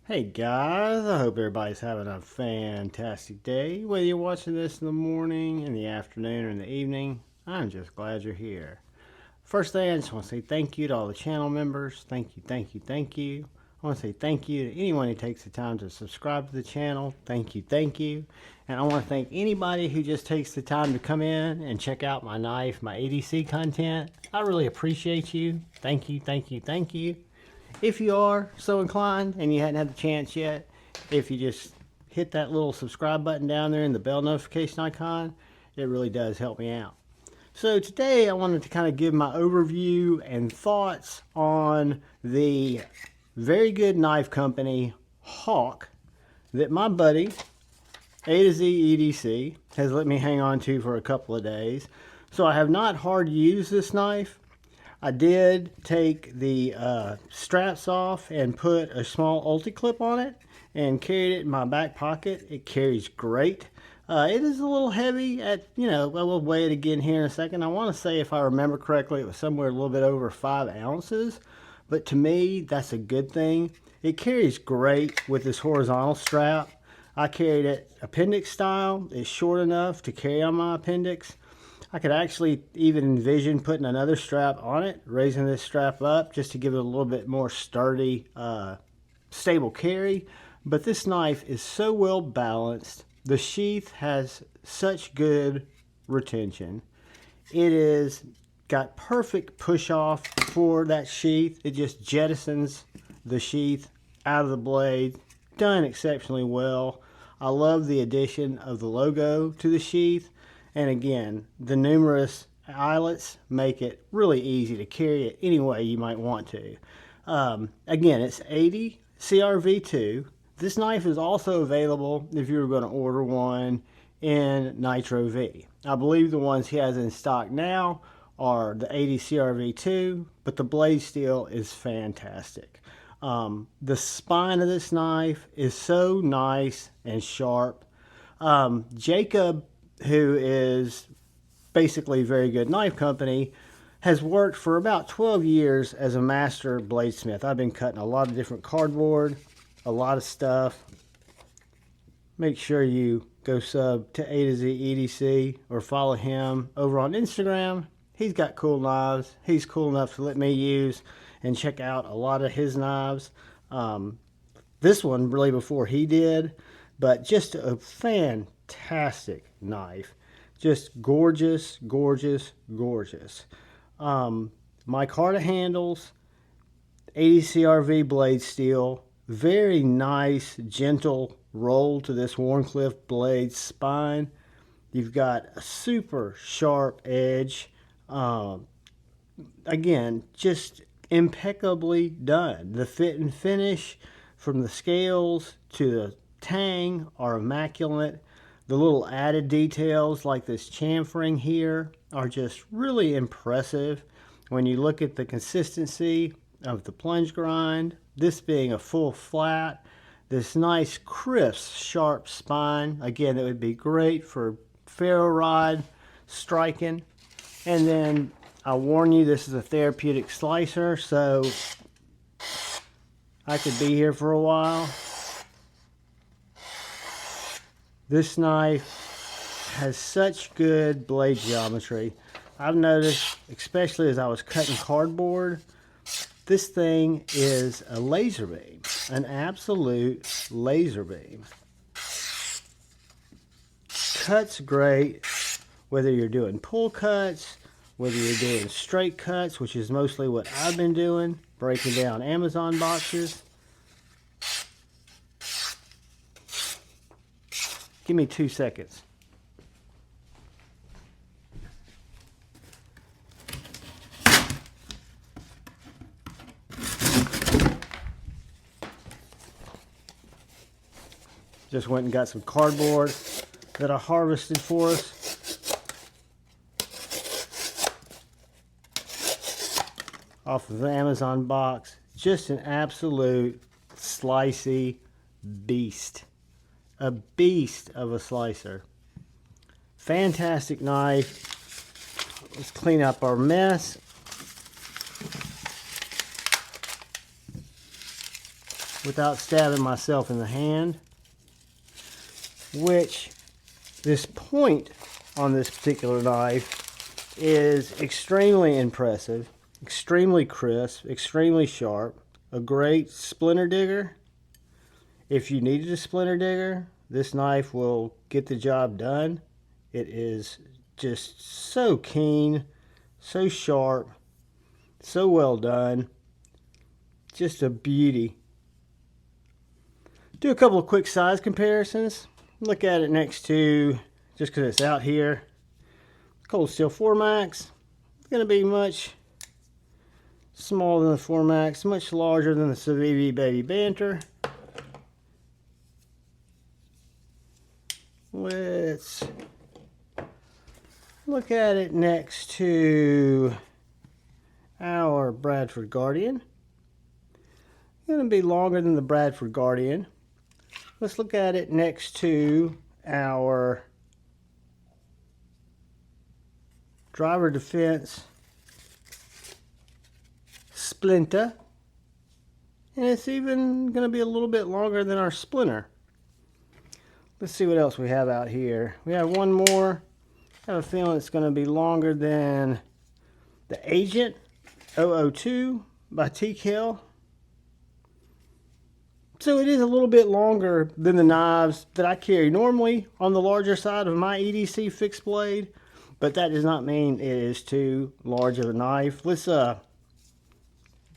Hey guys, I hope everybody's having a fantastic day. Whether you're watching this in the morning, in the afternoon, or in the evening, I'm just glad you're here. First thing, I just want to say thank you to all the channel members. Thank you, thank you, thank you. I want to say thank you to anyone who takes the time to subscribe to the channel. Thank you, thank you. And I want to thank anybody who just takes the time to come in and check out my knife, my EDC content. I really appreciate you. Thank you, thank you, thank you. If you are so inclined and you hadn't had the chance yet, if you just hit that little subscribe button down there and the bell notification icon, it really does help me out. So today I wanted to kind of give my overview and thoughts on the very good knife company Hawk that my buddy A to Z EDC has let me hang on to for a couple of days. So I have not hard used this knife. I did take the straps off and put a small ulti clip on it and carried it in my back pocket. It carries great. It is a little heavy at, we'll weigh it again here in a second. I want to say, if I remember correctly, it was somewhere a little bit over 5 ounces. But to me, that's a good thing. It carries great with this horizontal strap. I carried it appendix style. It's short enough to carry on my appendix. I could actually even envision putting another strap on it, raising this strap up just to give it a little bit more sturdy, stable carry. But this knife is so well balanced. The sheath has such good retention. It is got perfect push off for that sheath. It just jettisons the sheath out of the blade. Done exceptionally well. I love the addition of the logo to the sheath. And again, the numerous eyelets make it really easy to carry it any way you might want to. Again, it's 80 CRV2. This knife is also available if you were going to order one in Nitro V. I believe the ones he has in stock now are the 80 CRV2, but the blade steel is fantastic. The spine of this knife is so nice and sharp. Jacob, who is basically a very good knife company, has worked for about 12 years as a master bladesmith. I've been cutting a lot of different cardboard, a lot of stuff. Make sure you go sub to A to Z EDC or follow him over on Instagram. He's got cool knives. He's cool enough to let me use and check out a lot of his knives. This one really before he did, but just a fantastic knife. Just gorgeous, gorgeous, gorgeous. Micarta handles, 80 CRV blade steel, very nice, gentle roll to this Wharncliffe blade spine. You've got a super sharp edge. Again, just impeccably done. The fit and finish from the scales to the tang are immaculate. The little added details like this chamfering here are just really impressive when you look at the consistency of the plunge grind. This being a full flat, this nice crisp sharp spine. Again, it would be great for ferro rod striking. And then I'll warn you, this is a therapeutic slicer, so I could be here for a while. This knife has such good blade geometry. I've noticed, especially as I was cutting cardboard, this thing is a laser beam, an absolute laser beam. Cuts great, whether you're doing pull cuts, whether you're doing straight cuts, which is mostly what I've been doing, breaking down Amazon boxes. Give me 2 seconds. Just went and got some cardboard that I harvested for us off of the Amazon box. Just an absolute slicey beast. A beast of a slicer. Fantastic knife. Let's clean up our mess. without stabbing myself in the hand, which this point on this particular knife is extremely impressive, extremely crisp, extremely sharp, a great splinter digger. If you needed a splinter digger, this knife will get the job done. It is just so keen, so sharp, so well done. Just a beauty. Do a couple of quick size comparisons. Look at it next to, just because it's out here, Cold Steel 4 Max. It's going to be much smaller than the 4 Max, much larger than the Civivi Baby Banter. Let's look at it next to our Bradford Guardian. Going to be longer than the Bradford Guardian. Let's look at it next to our Driver Defense Splinter. And it's even going to be a little bit longer than our Splinter. Let's see what else we have out here. We have one more. I have a feeling it's going to be longer than the Agent 002 by TKL. So it is a little bit longer than the knives that I carry normally on the larger side of my EDC fixed blade, but that does not mean it is too large of a knife. Let's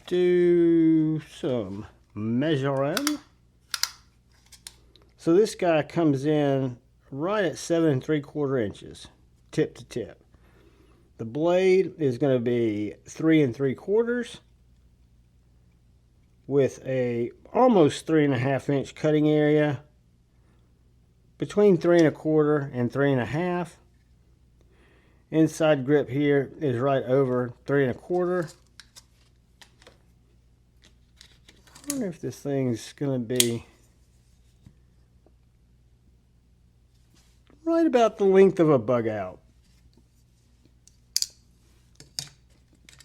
do some measuring. So this guy comes in right at 7 3/4 inches, tip to tip. The blade is going to be 3 3/4 with a almost 3.5 inch cutting area, between 3 1/4 and 3 1/2. Inside grip here is right over 3 1/4. I wonder if this thing's going to be right about the length of a bug out.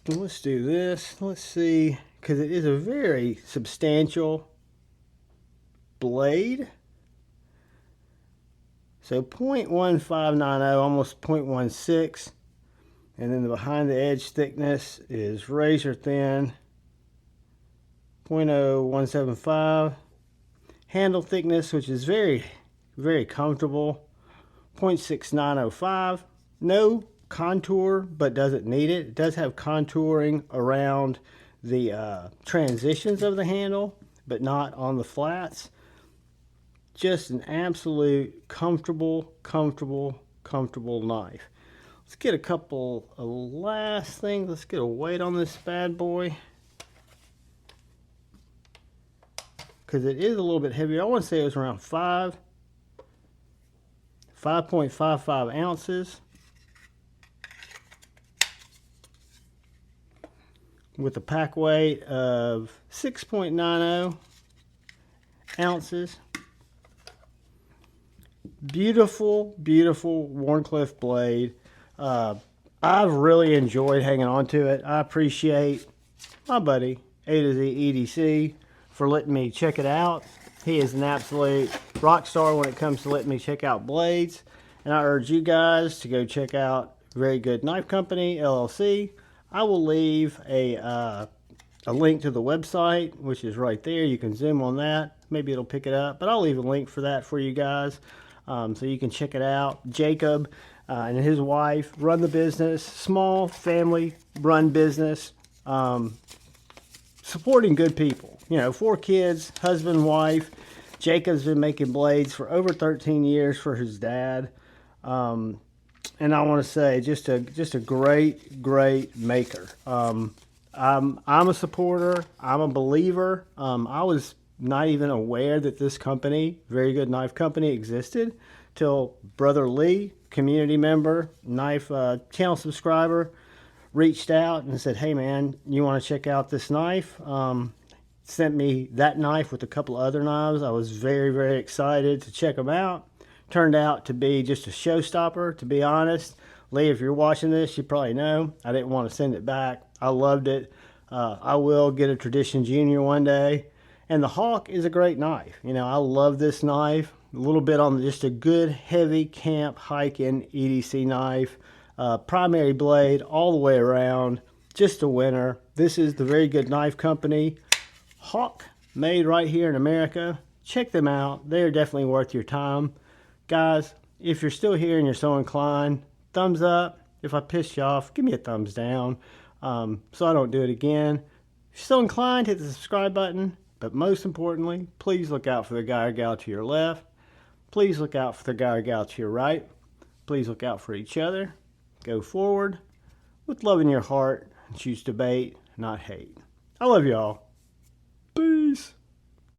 Let's do this. Let's see, because it is a very substantial blade. So 0.1590, almost 0.16. And then the behind the edge thickness is razor thin, 0.0175. Handle thickness, which is very, very comfortable, 0.6905. No contour, but doesn't need it. It does have contouring around the transitions of the handle, but not on the flats. Just an absolute comfortable knife. Let's get a couple of last things. Let's get a weight on this bad boy, because it is a little bit heavier. I want to say it was around 5.55 ounces, with a pack weight of 6.90 ounces. Beautiful, beautiful Wharncliffe blade. I've really enjoyed hanging on to it. I appreciate my buddy A to Z EDC for letting me check it out. He is an absolute rock star when it comes to letting me check out blades. And I urge you guys to go check out Very Good Knife Company, LLC. I will leave a link to the website, which is right there. You can zoom on that. Maybe it'll pick it up. But I'll leave a link for that for you guys, so you can check it out. Jacob and his wife run the business. Small family-run business. Supporting good people. You know, 4 kids, husband, wife. Jacob's been making blades for over 13 years for his dad. And I want to say, just a great maker. I'm a supporter. I'm a believer. I was not even aware that this company, Very Good Knife Company, existed till Brother Lee, community member, knife channel subscriber, reached out and said, "Hey man, you want to check out this knife?" Sent me that knife with a couple of other knives. I was very excited to check them out. Turned out to be just a showstopper, to be honest. Lee, if you're watching this, you probably know I didn't want to send it back. I loved it. I will get a Tradition Junior one day, And the Hawk is a great knife. You know, I love this knife. A little bit on just a good heavy camp hiking EDC knife. Primary blade all the way around. Just a winner. This is the Very Good Knife Company. Hawk, made right here in America. Check them out. They are definitely worth your time. Guys, if you're still here and you're so inclined, thumbs up. If I pissed you off, give me a thumbs down so I don't do it again. If you're still inclined, hit the subscribe button. But most importantly, please look out for the guy or gal to your left. Please look out for the guy or gal to your right. Please look out for each other. Go forward with love in your heart and choose debate, not hate. I love you all.